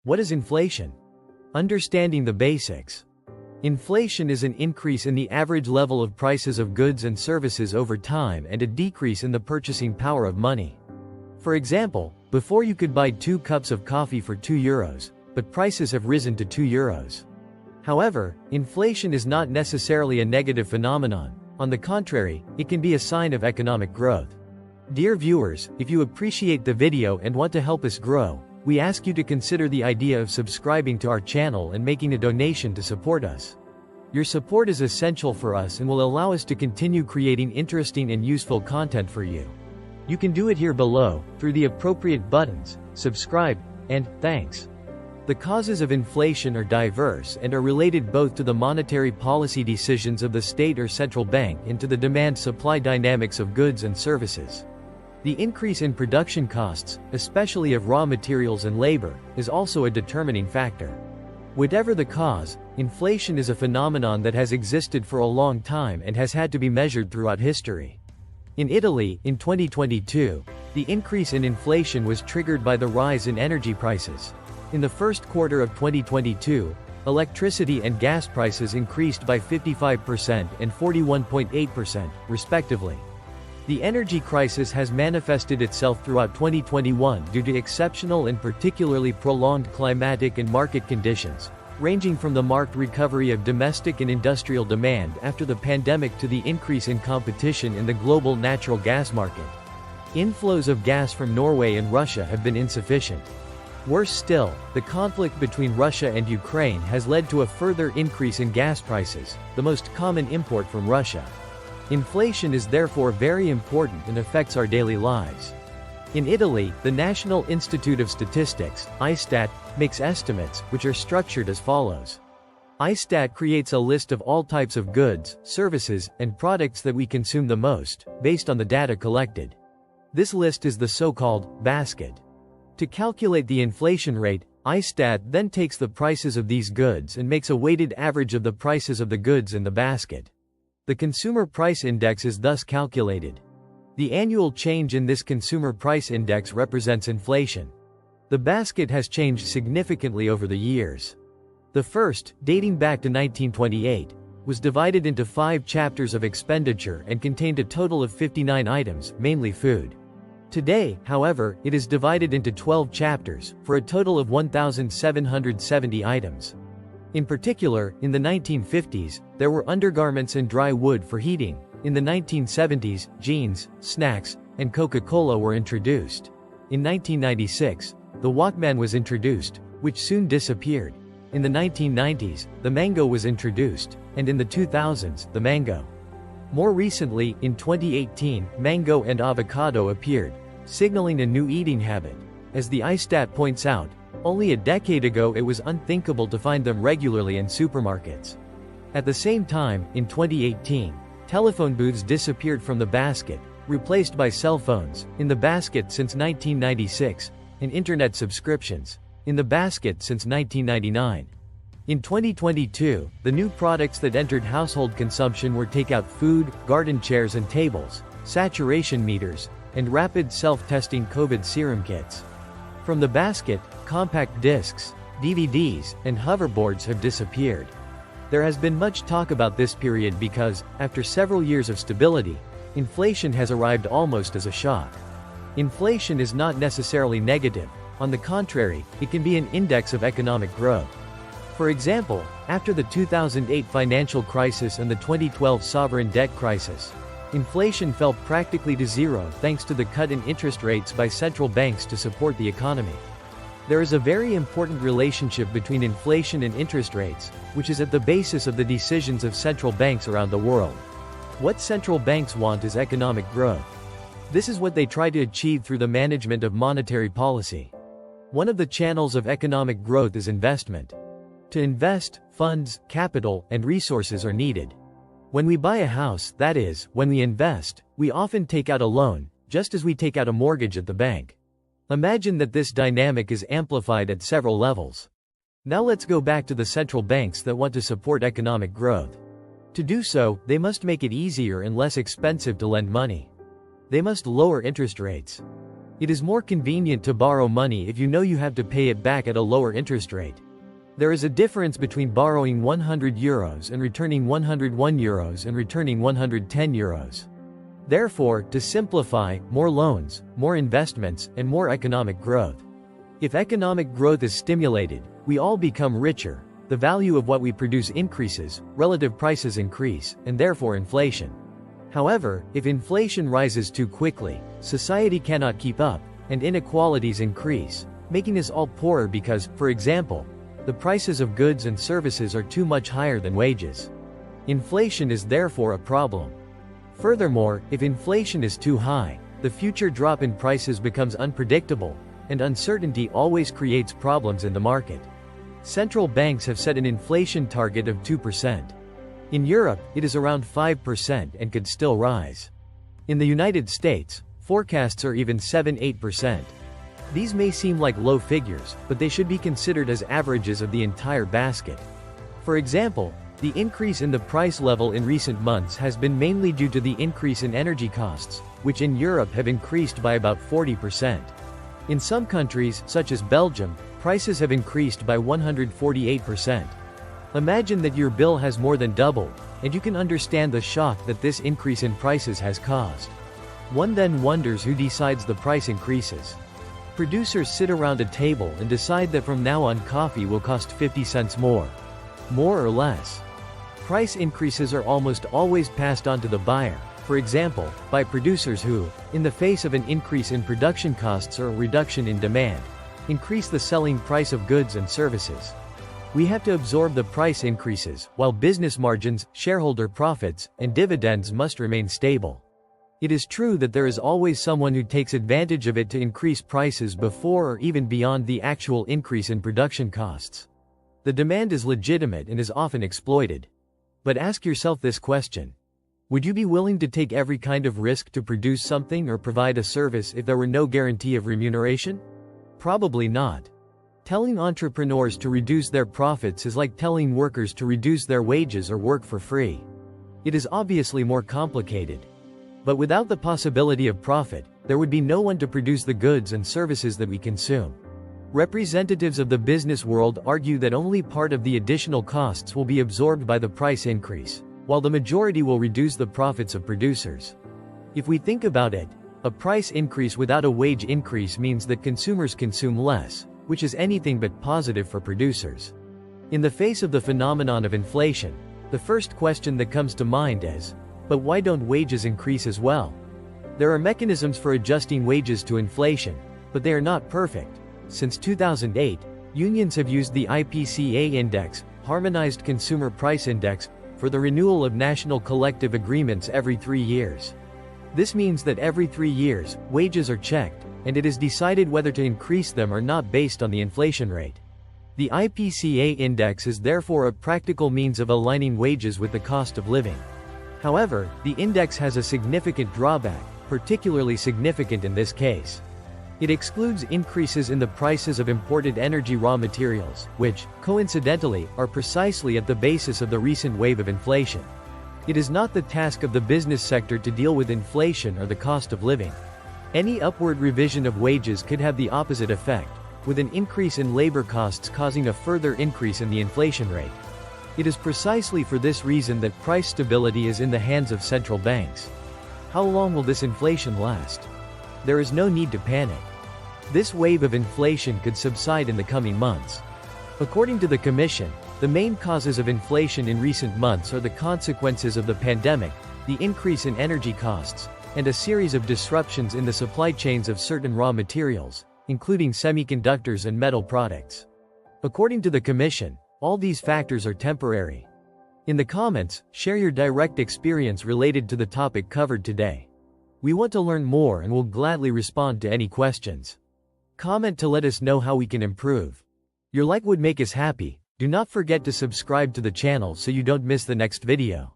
What is inflation? Understanding the basics. Inflation is an increase in the average level of prices of goods and services over time and a decrease in the purchasing power of money. For example, before you could buy 2 cups of coffee for €2, but prices have risen to €2. However, inflation is not necessarily a negative phenomenon. On the contrary, it can be a sign of economic growth. Dear viewers, if you appreciate the video and want to help us grow, we ask you to consider the idea of subscribing to our channel and making a donation to support us. Your support is essential for us and will allow us to continue creating interesting and useful content for you. You can do it here below, through the appropriate buttons, subscribe, and thanks. The causes of inflation are diverse and are related both to the monetary policy decisions of the state or central bank and to the demand-supply dynamics of goods and services. The increase in production costs, especially of raw materials and labor, is also a determining factor. Whatever the cause, inflation is a phenomenon that has existed for a long time and has had to be measured throughout history. In Italy, in 2022, the increase in inflation was triggered by the rise in energy prices. In the first quarter of 2022, electricity and gas prices increased by 55% and 41.8%, respectively. The energy crisis has manifested itself throughout 2021 due to exceptional and particularly prolonged climatic and market conditions, ranging from the marked recovery of domestic and industrial demand after the pandemic to the increase in competition in the global natural gas market. Inflows of gas from Norway and Russia have been insufficient. Worse still, the conflict between Russia and Ukraine has led to a further increase in gas prices, the most common import from Russia. Inflation is therefore very important and affects our daily lives. In Italy, the National Institute of Statistics, ISTAT, makes estimates, which are structured as follows. ISTAT creates a list of all types of goods, services, and products that we consume the most, based on the data collected. This list is the so-called basket. To calculate the inflation rate, ISTAT then takes the prices of these goods and makes a weighted average of the prices of the goods in the basket. The Consumer Price Index is thus calculated. The annual change in this Consumer Price Index represents inflation. The basket has changed significantly over the years. The first, dating back to 1928, was divided into 5 chapters of expenditure and contained a total of 59 items, mainly food. Today, however, it is divided into 12 chapters, for a total of 1,770 items. In particular, in the 1950s, there were undergarments and dry wood for heating. In the 1970s, jeans, snacks, and Coca-Cola were introduced. In 1996, the Walkman was introduced, which soon disappeared. In the 1990s, the mango was introduced, and in the 2000s, the mango. More recently, in 2018, mango and avocado appeared, signaling a new eating habit. As the ISTAT points out, only a decade ago it was unthinkable to find them regularly in supermarkets. At the same time, in 2018, telephone booths disappeared from the basket, replaced by cell phones, in the basket since 1996, and internet subscriptions, in the basket since 1999. In 2022, the new products that entered household consumption were takeout food, garden chairs and tables, saturation meters, and rapid self-testing COVID serum kits. From the basket, compact discs, DVDs, and hoverboards have disappeared. There has been much talk about this period because, after several years of stability, inflation has arrived almost as a shock. Inflation is not necessarily negative. On the contrary, it can be an index of economic growth. For example, after the 2008 financial crisis and the 2012 sovereign debt crisis, inflation fell practically to zero thanks to the cut in interest rates by central banks to support the economy. There is a very important relationship between inflation and interest rates, which is at the basis of the decisions of central banks around the world. What central banks want is economic growth. This is what they try to achieve through the management of monetary policy. One of the channels of economic growth is investment. To invest, funds, capital, and resources are needed. When we buy a house, that is, when we invest, we often take out a loan, just as we take out a mortgage at the bank. Imagine that this dynamic is amplified at several levels. Now let's go back to the central banks that want to support economic growth. To do so, they must make it easier and less expensive to lend money. They must lower interest rates. It is more convenient to borrow money if you know you have to pay it back at a lower interest rate. There is a difference between borrowing €100 and returning €101 and returning €110. Therefore, to simplify, more loans, more investments, and more economic growth. If economic growth is stimulated, we all become richer, the value of what we produce increases, relative prices increase, and therefore inflation. However, if inflation rises too quickly, society cannot keep up, and inequalities increase, making us all poorer because, for example, the prices of goods and services are too much higher than wages. Inflation is therefore a problem. Furthermore, if inflation is too high, the future drop in prices becomes unpredictable, and uncertainty always creates problems in the market. Central banks have set an inflation target of 2%. In Europe, it is around 5% and could still rise. In the United States, forecasts are even 7–8%. These may seem like low figures, but they should be considered as averages of the entire basket. For example, the increase in the price level in recent months has been mainly due to the increase in energy costs, which in Europe have increased by about 40%. In some countries, such as Belgium, prices have increased by 148%. Imagine that your bill has more than doubled, and you can understand the shock that this increase in prices has caused. One then wonders who decides the price increases. Producers sit around a table and decide that from now on coffee will cost 50 cents more or less. Price increases are almost always passed on to the buyer, for example, by producers who, in the face of an increase in production costs or a reduction in demand, increase the selling price of goods and services. We have to absorb the price increases, while business margins, shareholder profits, and dividends must remain stable. It is true that there is always someone who takes advantage of it to increase prices before or even beyond the actual increase in production costs. The demand is legitimate and is often exploited. But ask yourself this question. Would you be willing to take every kind of risk to produce something or provide a service if there were no guarantee of remuneration? Probably not. Telling entrepreneurs to reduce their profits is like telling workers to reduce their wages or work for free. It is obviously more complicated. But without the possibility of profit, there would be no one to produce the goods and services that we consume. Representatives of the business world argue that only part of the additional costs will be absorbed by the price increase, while the majority will reduce the profits of producers. If we think about it, a price increase without a wage increase means that consumers consume less, which is anything but positive for producers. In the face of the phenomenon of inflation, the first question that comes to mind is, but why don't wages increase as well? There are mechanisms for adjusting wages to inflation, but they are not perfect. Since 2008, unions have used the IPCA index, Harmonized Consumer Price Index, for the renewal of national collective agreements every 3 years. This means that every 3 years, wages are checked, and it is decided whether to increase them or not based on the inflation rate. The IPCA index is therefore a practical means of aligning wages with the cost of living. However, the index has a significant drawback, particularly significant in this case. It excludes increases in the prices of imported energy raw materials, which, coincidentally, are precisely at the basis of the recent wave of inflation. It is not the task of the business sector to deal with inflation or the cost of living. Any upward revision of wages could have the opposite effect, with an increase in labor costs causing a further increase in the inflation rate. It is precisely for this reason that price stability is in the hands of central banks. How long will this inflation last? There is no need to panic. This wave of inflation could subside in the coming months. According to the Commission, the main causes of inflation in recent months are the consequences of the pandemic, the increase in energy costs, and a series of disruptions in the supply chains of certain raw materials, including semiconductors and metal products. According to the Commission, all these factors are temporary. In the comments, share your direct experience related to the topic covered today. We want to learn more and will gladly respond to any questions. Comment to let us know how we can improve. Your like would make us happy. Do not forget to subscribe to the channel so you don't miss the next video.